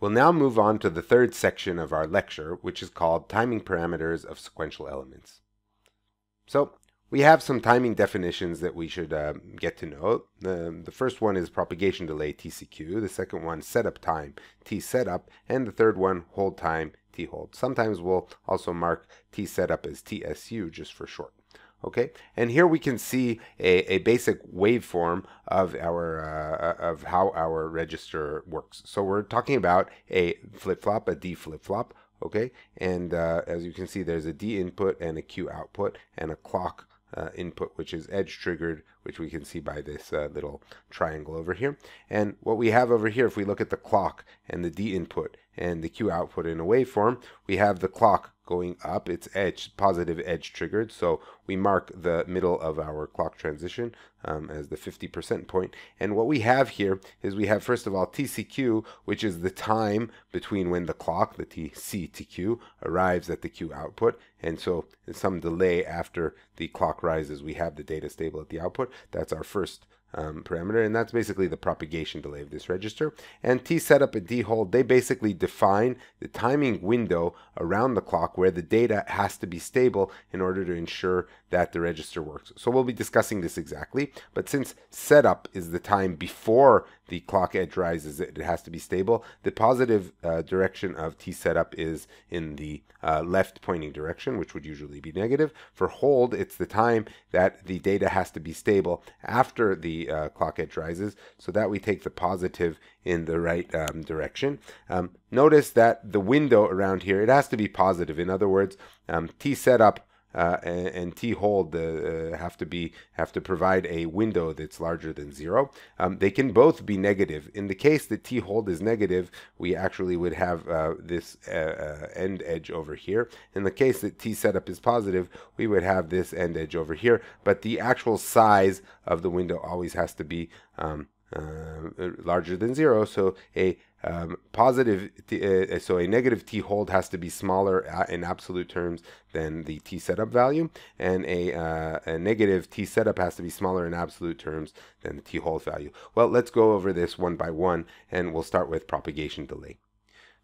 We'll now move on to the third section of our lecture, which is called Timing Parameters of Sequential Elements. So we have some timing definitions that we should get to know. The first one is propagation delay, TCQ. The second one, setup time, Tsetup. And the third one, hold time, Thold. Sometimes we'll also mark Tsetup as TSU just for short. Okay, and here we can see a basic waveform of our of how our register works. So we're talking about a flip-flop, a D flip-flop. Okay, and as you can see, there's a D input and a Q output and a clock input, which is edge triggered, which we can see by this little triangle over here. And what we have over here, if we look at the clock and the D input and the Q output in a waveform, we have the clock going up, its edge, positive edge triggered. So we mark the middle of our clock transition as the 50% point. And what we have here is we have, first of all, TCQ, which is the time between when the clock, the TC to Q, arrives at the Q output. And so some delay after the clock rises, we have the data stable at the output. That's our first parameter, and that's basically the propagation delay of this register. And Tsetup and Thold, they basically define the timing window around the clock where the data has to be stable in order to ensure that the register works. So we'll be discussing this exactly, but since setup is the time before the clock edge rises, it has to be stable. The positive direction of Tsetup is in the left pointing direction, which would usually be negative. For hold, it's the time that the data has to be stable after the clock edge rises, so that we take the positive in the right direction. Notice that the window around here, it has to be positive. In other words, Tsetup and Thold have to provide a window that's larger than 0. They can both be negative. In the case that Thold is negative, we actually would have this end edge over here. In the case that Tsetup is positive, we would have this end edge over here. But the actual size of the window always has to be larger than 0. So a so a negative Thold has to be smaller in absolute terms than the Tsetup value, and a negative Tsetup has to be smaller in absolute terms than the Thold value. Well, let's go over this one by one, and we'll start with propagation delay.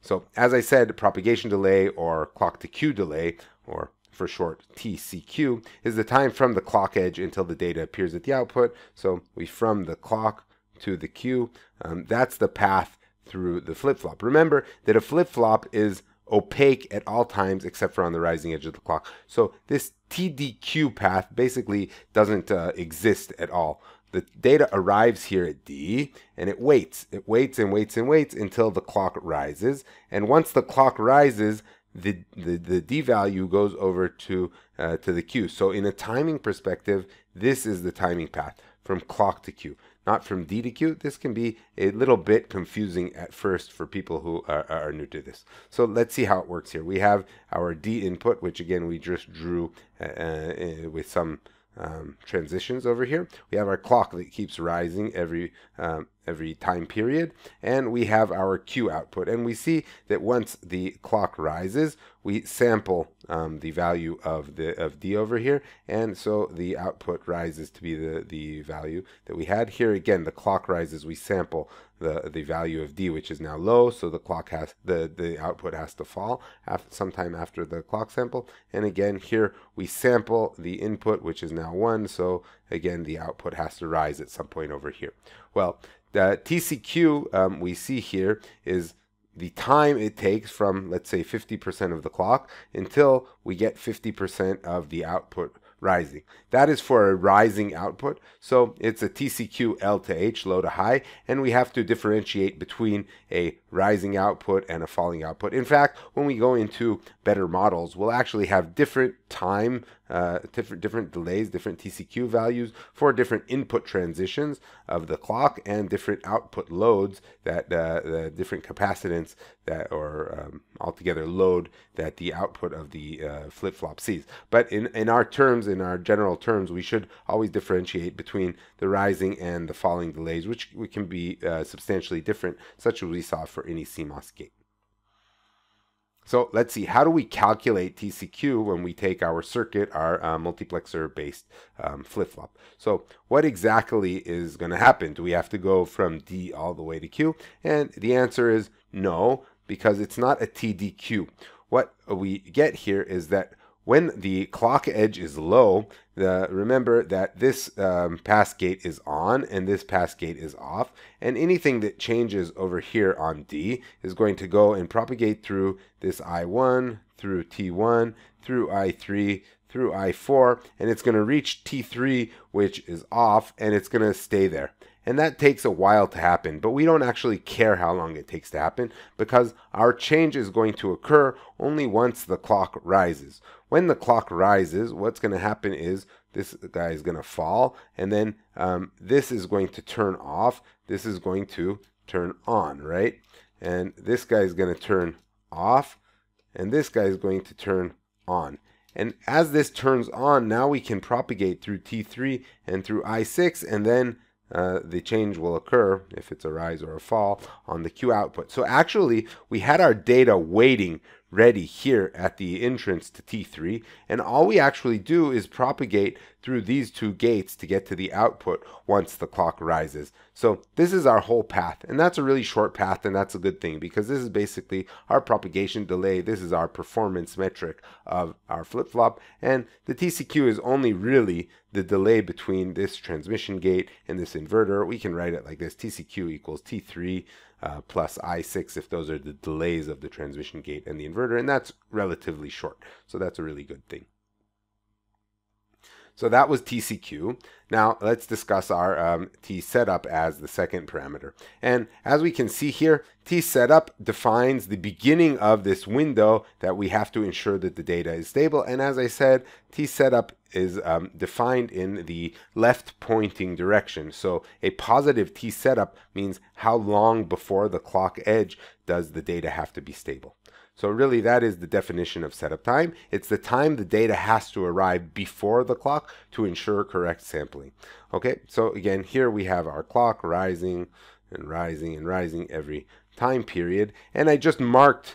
So as I said, propagation delay, or clock to Q delay, or for short TCQ, is the time from the clock edge until the data appears at the output. So we from the clock to the Q, that's the path through the flip-flop. Remember that a flip-flop is opaque at all times except for on the rising edge of the clock. So this TDQ path basically doesn't exist at all. The data arrives here at D, and it waits. It waits and waits and waits until the clock rises. And once the clock rises, the D value goes over to the Q. So in a timing perspective, this is the timing path from clock to Q, not from D to Q. This can be a little bit confusing at first for people who are new to this. So let's see how it works here. We have our D input, which again we just drew with some transitions over here. We have our clock that keeps rising every time period, and we have our Q output. And we see that once the clock rises, we sample the value of D over here, and so the output rises to be the value that we had here. Again, the clock rises, we sample the value of D, which is now low, so the clock has the output has to fall sometime after the clock sample. And again, here we sample the input, which is now 1, so again the output has to rise at some point over here. Well, the TCQ we see here is the time it takes from, let's say, 50% of the clock until we get 50% of the output rising. That is for a rising output, so it's a TCQ L to H, low to high, and we have to differentiate between a rising output and a falling output. In fact, when we go into better models, we'll actually have different time, different delays, different TCQ values for different input transitions of the clock and different output loads, that the different capacitance that, or altogether load that the output of the flip-flop sees. But in our terms, in our general terms, we should always differentiate between the rising and the falling delays, which can be substantially different, such as we saw for any CMOS gate. So let's see, how do we calculate TCQ when we take our circuit, our multiplexer-based flip-flop? So what exactly is going to happen? Do we have to go from D all the way to Q? And the answer is no, because it's not a TDQ. What we get here is that when the clock edge is low, remember that this pass gate is on and this pass gate is off, and anything that changes over here on D is going to go and propagate through this I1, through T1, through I3, through I4, and it's going to reach T3, which is off, and it's going to stay there. And that takes a while to happen, but we don't actually care how long it takes to happen because our change is going to occur only once the clock rises. When the clock rises, what's going to happen is this guy is going to fall, and then this is going to turn off, this is going to turn on, right? And this guy is going to turn off, and this guy is going to turn on. And as this turns on, now we can propagate through T3 and through I6, and then the change will occur, if it's a rise or a fall, on the Q output. So actually, we had our data waiting ready here at the entrance to T3, and all we actually do is propagate through these two gates to get to the output once the clock rises. So this is our whole path, and that's a really short path, and that's a good thing because this is basically our propagation delay. This is our performance metric of our flip-flop, and the TCQ is only really the delay between this transmission gate and this inverter. We can write it like this: TCQ equals T3 plus I6 if those are the delays of the transmission gate and the inverter, and that's relatively short. So that's a really good thing. So that was TCQ. Now let's discuss our T setup as the second parameter. And as we can see here, T setup defines the beginning of this window that we have to ensure that the data is stable. And as I said, T setup is defined in the left pointing direction. So a positive T setup means how long before the clock edge does the data have to be stable. So really that is the definition of setup time. It's the time the data has to arrive before the clock to ensure correct sampling. Okay, so again, here we have our clock rising and rising and rising every time period. And I just marked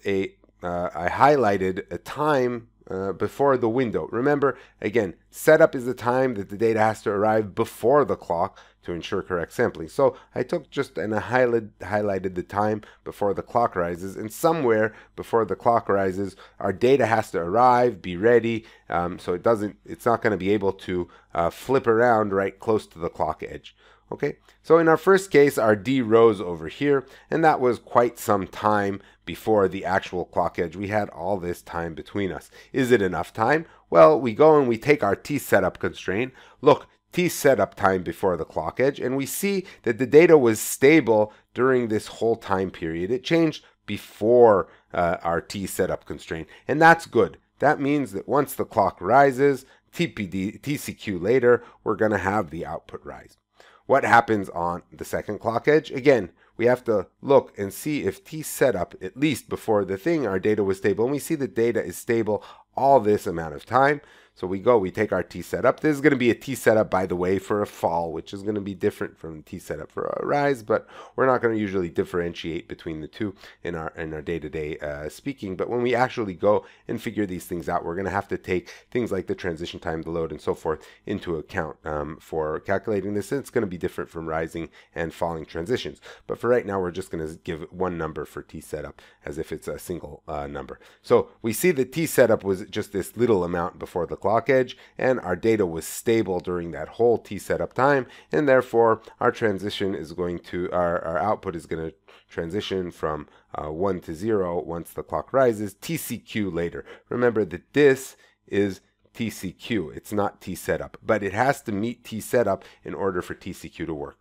I highlighted a time before the window. Remember, again, setup is the time that the data has to arrive before the clock to ensure correct sampling. So I took just and I highlighted the time before the clock rises, and somewhere before the clock rises, our data has to arrive, be ready, so it's not going to be able to flip around right close to the clock edge. Okay, so in our first case, our D rose over here, and that was quite some time before the actual clock edge. We had all this time between us. Is it enough time? Well, we go and we take our T setup constraint. Look, T setup time before the clock edge, and we see that the data was stable during this whole time period. It changed before our T setup constraint, and that's good. That means that once the clock rises, TCQ later, we're going to have the output rise. What happens on the second clock edge? Again, we have to look and see if T setup, at least before the thing, our data was stable. And we see the data is stable all this amount of time. So we take our T setup. This is going to be a T setup, by the way, for a fall, which is going to be different from T setup for a rise, but we're not going to usually differentiate between the two in our day-to-day speaking. But when we actually go and figure these things out, we're going to have to take things like the transition time, the load, and so forth into account for calculating this. And it's going to be different from rising and falling transitions. But for right now, we're just going to give one number for T setup as if it's a single number. So we see that T setup was just this little amount before the clock edge, and our data was stable during that whole T setup time, and therefore our transition is going to, our output is going to transition from 1 to 0 once the clock rises, TCQ later. Remember that this is TCQ, it's not T setup, but it has to meet T setup in order for TCQ to work.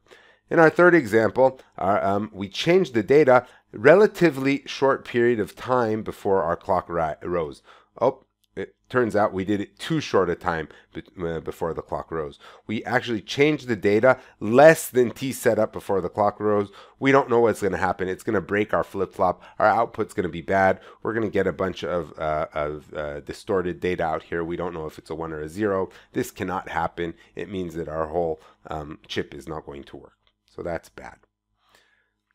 In our third example, we changed the data relatively short period of time before our clock rose. Oh, it turns out we did it too short a time before the clock rose. We actually changed the data less than T setup before the clock rose. We don't know what's going to happen. It's going to break our flip-flop. Our output's going to be bad. We're going to get a bunch of distorted data out here. We don't know if it's a 1 or a 0. This cannot happen. It means that our whole chip is not going to work. So that's bad.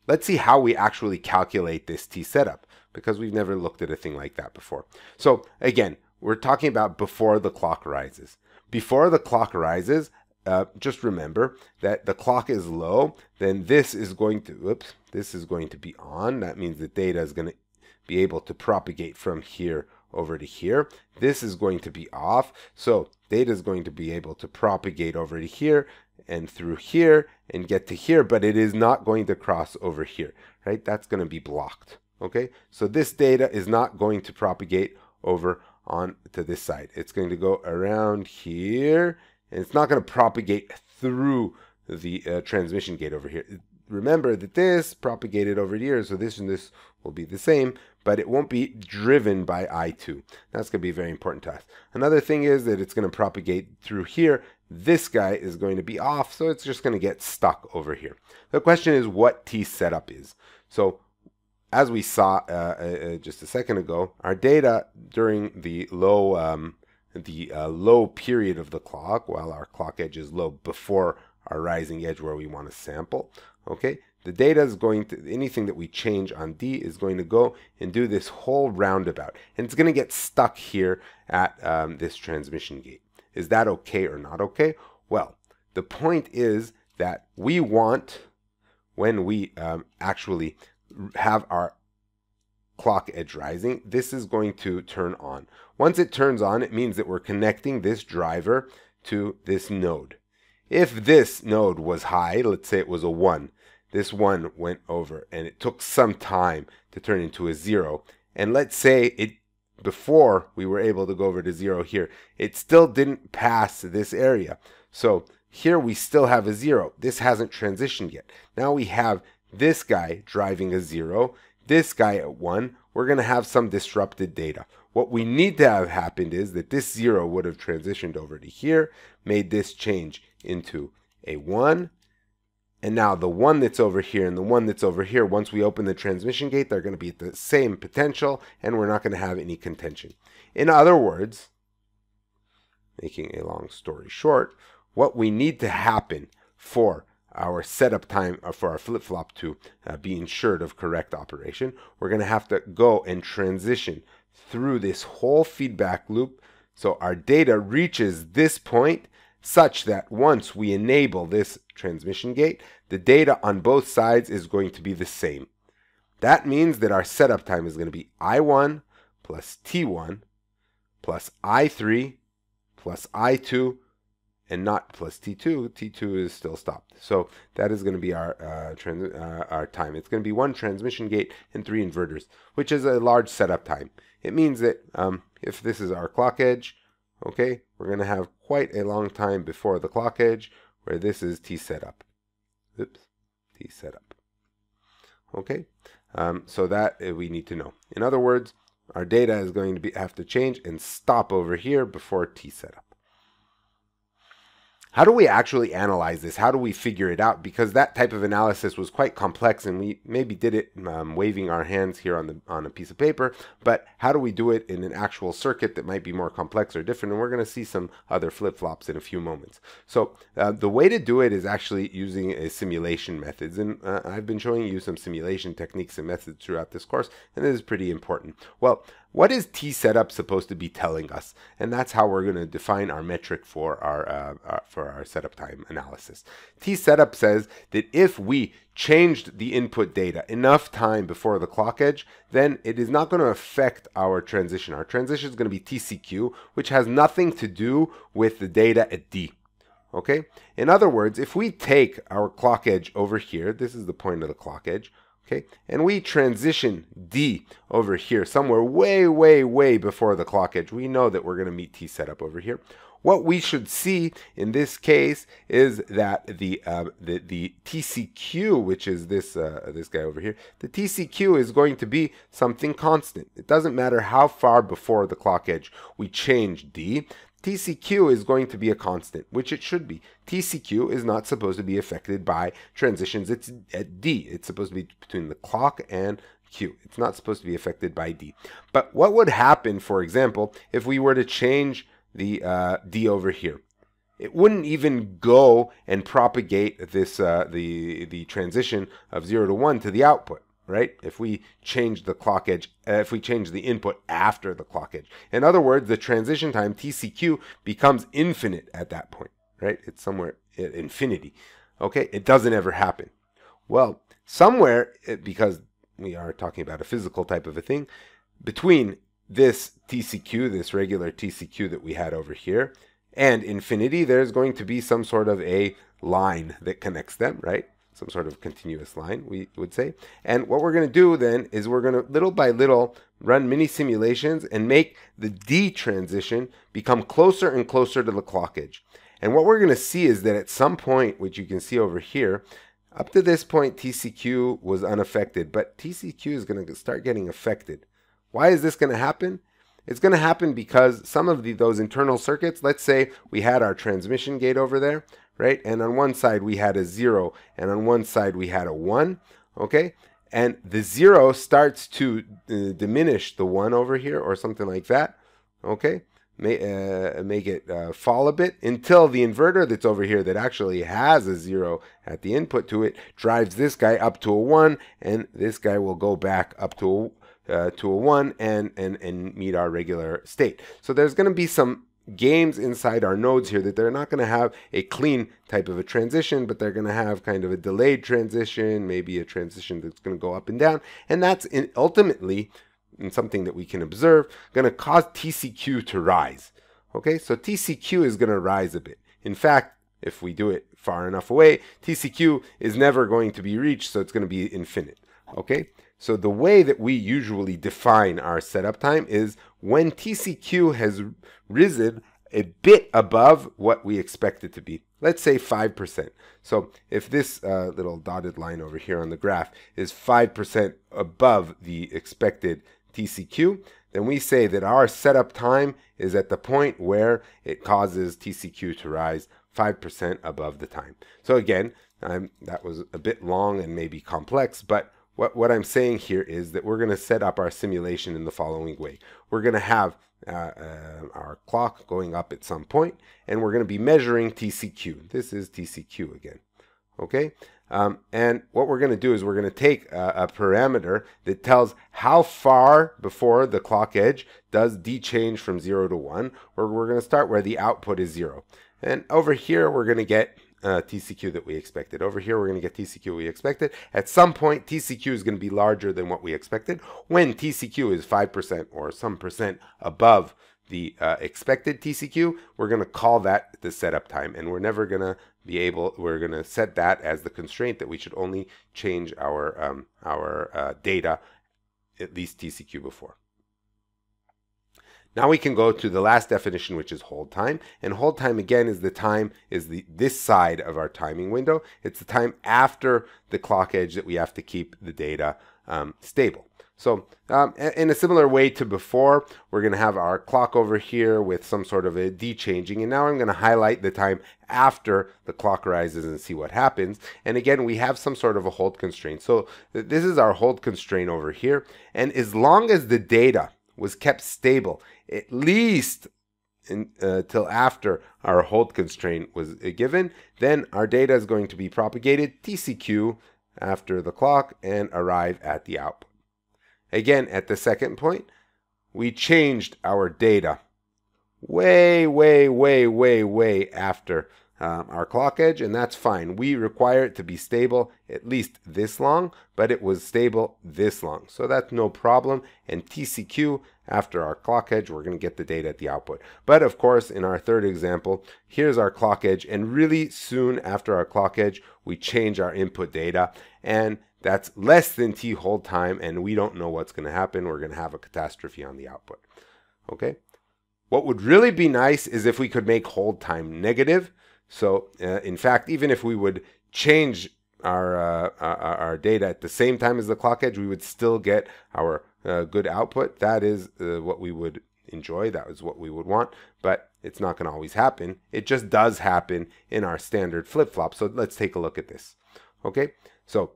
Let's see how we actually calculate this T setup, because we've never looked at a thing like that before. So again, we're talking about before the clock rises. Before the clock rises, just remember that the clock is low, then this is going to, this is going to be on. That means the data is going to be able to propagate from here over to here. This is going to be off, so data is going to be able to propagate over to here and through here and get to here, but it is not going to cross over here, right? That's going to be blocked, okay? So this data is not going to propagate over on to this side. It's going to go around here, and it's not going to propagate through the transmission gate over here. Remember that this propagated over here, so this and this will be the same, but it won't be driven by I2. That's going to be very important to us. Another thing is that it's going to propagate through here. This guy is going to be off, so it's just going to get stuck over here. The question is what T setup is. So as we saw just a second ago, our data during the low period of the clock, while our clock edge is low before our rising edge where we want to sample, okay, the data is going to, anything that we change on D is going to go and do this whole roundabout, and it's going to get stuck here at this transmission gate. Is that okay or not okay? Well, the point is that we want, when we actually have our clock edge rising, this is going to turn on. Once it turns on, it means that we're connecting this driver to this node. If this node was high, let's say it was a 1, this 1 went over and it took some time to turn into a 0, and let's say it, before we were able to go over to 0 here, it still didn't pass this area. So here we still have a 0. This hasn't transitioned yet. Now we have this guy driving a 0, this guy at 1. We're going to have some disrupted data. What we need to have happened is that this 0 would have transitioned over to here, made this change into a 1, and now the 1 that's over here and the 1 that's over here, once we open the transmission gate, they're going to be at the same potential, and we're not going to have any contention. In other words, making a long story short, what we need to happen for our setup time for our flip-flop to be ensured of correct operation, we're going to have to go and transition through this whole feedback loop so our data reaches this point, such that once we enable this transmission gate, the data on both sides is going to be the same. That means that our setup time is going to be I1 plus T1 plus I3 plus I2, and not plus T2. T2 is still stopped. So that is going to be our time. It's going to be 1 transmission gate and 3 inverters, which is a large setup time. It means that if this is our clock edge, okay, we're going to have quite a long time before the clock edge, where this is T setup. Oops, T setup. Okay, so that we need to know. In other words, our data is going to have to change and stop over here before T setup. How do we actually analyze this? How do we figure it out? Because that type of analysis was quite complex, and we maybe did it waving our hands here on a piece of paper, but how do we do it in an actual circuit that might be more complex or different? And we're going to see some other flip-flops in a few moments. So the way to do it is actually using simulation methods, and I've been showing you some simulation techniques and methods throughout this course, and this is pretty important. Well, what is T setup supposed to be telling us? And that's how we're going to define our metric for our setup time analysis. T setup says that if we changed the input data enough time before the clock edge, then it is not going to affect our transition. Our transition is going to be TCQ, which has nothing to do with the data at D. Okay? In other words, if we take our clock edge over here, this is the point of the clock edge, okay, and we transition D over here, somewhere way, way, way before the clock edge, we know that we're going to meet T setup over here. What we should see in this case is that the TCQ, which is this guy over here, the TCQ is going to be something constant. It doesn't matter how far before the clock edge we change D. TCQ is going to be a constant, which it should be. TCQ is not supposed to be affected by transitions. It's at D. It's supposed to be between the clock and Q. It's not supposed to be affected by D. But what would happen, for example, if we were to change the D over here? It wouldn't even go and propagate this the transition of 0 to 1 to the output. right? If we change the clock edge, if we change the input after the clock edge. In other words, the transition time, TCQ, becomes infinite at that point, right? It's somewhere at infinity, okay? It doesn't ever happen. Well, somewhere, because we are talking about a physical type of a thing, between this TCQ, this regular TCQ that we had over here, and infinity, there's going to be some sort of a line that connects them, right? Some sort of continuous line, we would say. And what we're going to do then is we're going to little by little run mini simulations and make the D transition become closer and closer to the clock edge. And what we're going to see is that at some point, which you can see over here, up to this point, TCQ was unaffected, but TCQ is going to start getting affected. Why is this going to happen? It's going to happen because some of those internal circuits, let's say we had our transmission gate over there, right? And on one side we had a 0, and on one side we had a 1, okay? And the 0 starts to diminish the 1 over here or something like that, okay? Make it fall a bit until the inverter that's over here that actually has a 0 at the input to it drives this guy up to a 1, and this guy will go back up to a 1 and meet our regular state. So there's going to be some games inside our nodes here that they're not going to have a clean type of a transition, but they're going to have kind of a delayed transition, maybe a transition that's going to go up and down, and that's ultimately, and something that we can observe, going to cause TCQ to rise. Okay, so TCQ is going to rise a bit. In fact, if we do it far enough away, TCQ is never going to be reached, so it's going to be infinite. Okay, so the way that we usually define our setup time is when TCQ has risen a bit above what we expect it to be. Let's say 5%. So if this little dotted line over here on the graph is 5% above the expected TCQ, then we say that our setup time is at the point where it causes TCQ to rise 5% above the time. So again, that was a bit long and maybe complex, but what I'm saying here is that we're going to set up our simulation in the following way. We're going to have our clock going up at some point, and we're going to be measuring TCQ. This is TCQ again. Okay? And what we're going to do is we're going to take a parameter that tells how far before the clock edge does D change from 0 to 1, or we're going to start where the output is 0. And over here, we're going to get TCQ that we expected. Over here, we're going to get TCQ we expected. At some point, TCQ is going to be larger than what we expected. When TCQ is 5% or some percent above the expected TCQ, we're going to call that the setup time. And we're never going to be able, we're going to set that as the constraint that we should only change our data at least TCQ before. Now we can go to the last definition, which is hold time. And hold time, again, is the time, this side of our timing window. It's the time after the clock edge that we have to keep the data stable. So in a similar way to before, we're going to have our clock over here with some sort of a de-changing. And now I'm going to highlight the time after the clock rises and see what happens. And again, we have some sort of a hold constraint. So this is our hold constraint over here. And as long as the data was kept stable, at least till after our hold constraint was given, then our data is going to be propagated TCQ after the clock and arrive at the output. Again, at the second point, we changed our data way after our clock edge, and that's fine. We require it to be stable at least this long, but it was stable this long, so that's no problem. And TCQ after our clock edge, we're going to get the data at the output. But of course, in our third example, here's our clock edge, and really soon after our clock edge, we change our input data, and that's less than T hold time, and we don't know what's going to happen. We're going to have a catastrophe on the output. Okay? What would really be nice is if we could make hold time negative. So in fact, even if we would change our data at the same time as the clock edge, we would still get our good output. That is what we would enjoy. That is what we would want, but it's not going to always happen. It just does happen in our standard flip-flop. So let's take a look at this. Okay, so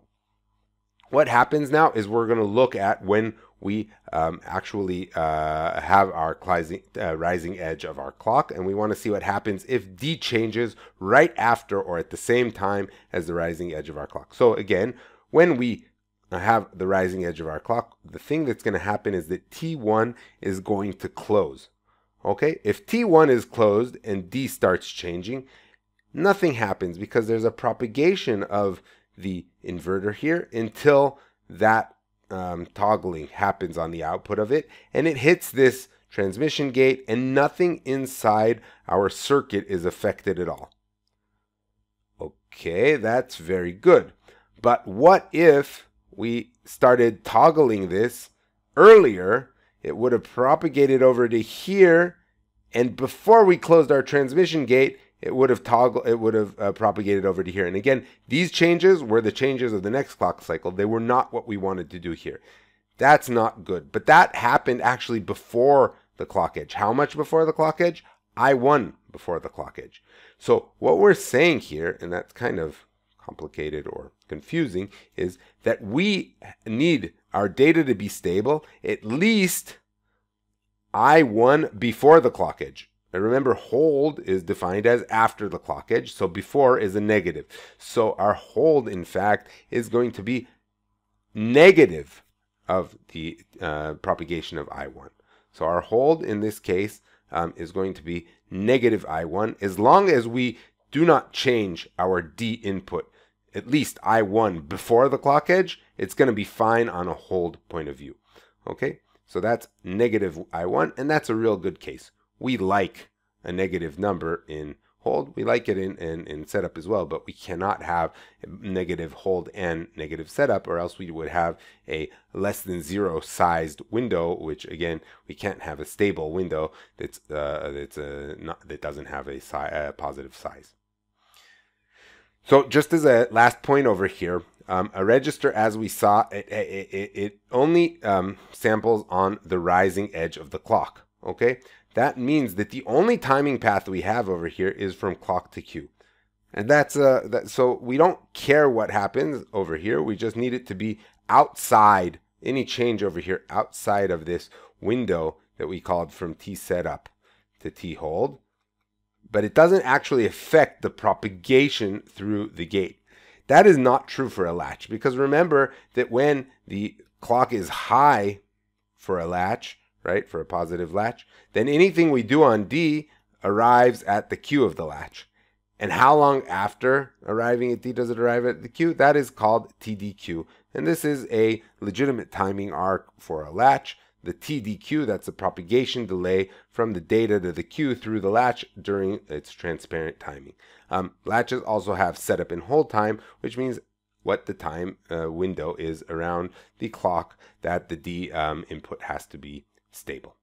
what happens now is we're going to look at when we actually have our rising edge of our clock, and we want to see what happens if D changes right after or at the same time as the rising edge of our clock. So again, when we have the rising edge of our clock, the thing that's going to happen is that T1 is going to close. Okay, if T1 is closed and D starts changing, nothing happens because there's a propagation of the inverter here until that toggling happens on the output of it, and it hits this transmission gate, and nothing inside our circuit is affected at all. Okay, that's very good. But what if we started toggling this earlier? It would have propagated over to here, and before we closed our transmission gate, it would have propagated over to here. And again, these changes were the changes of the next clock cycle. They were not what we wanted to do here. That's not good. But that happened actually before the clock edge. How much before the clock edge? I1 before the clock edge. So what we're saying here, and that's kind of complicated or confusing, is that we need our data to be stable at least I1 before the clock edge. And remember, hold is defined as after the clock edge, so before is a negative. So our hold, in fact, is going to be negative of the propagation of I1. So our hold in this case is going to be negative I1 as long as we do not change our D input, at least I1 before the clock edge. It's going to be fine on a hold point of view. Okay, so that's negative I1, and that's a real good case. We like a negative number in hold. We like it in setup as well, but we cannot have negative hold and negative setup, or else we would have a less than 0 sized window, which again, we can't have a stable window that doesn't have a positive size. So just as a last point over here, a register, as we saw, it only samples on the rising edge of the clock. Okay, that means that the only timing path we have over here is from clock to Q, and so we don't care what happens over here. We just need it to be outside, any change over here outside of this window that we called from T setup to T hold, but it doesn't actually affect the propagation through the gate. That is not true for a latch, because remember that when the clock is high for a latch, right, for a positive latch, then anything we do on D arrives at the Q of the latch. And how long after arriving at D does it arrive at the Q? That is called TDQ. And this is a legitimate timing arc for a latch. The TDQ, that's a propagation delay from the data to the Q through the latch during its transparent timing. Latches also have setup and hold time, which means what the time window is around the clock that the D input has to be stable.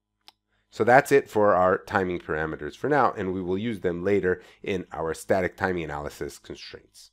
So that's it for our timing parameters for now, and we will use them later in our static timing analysis constraints.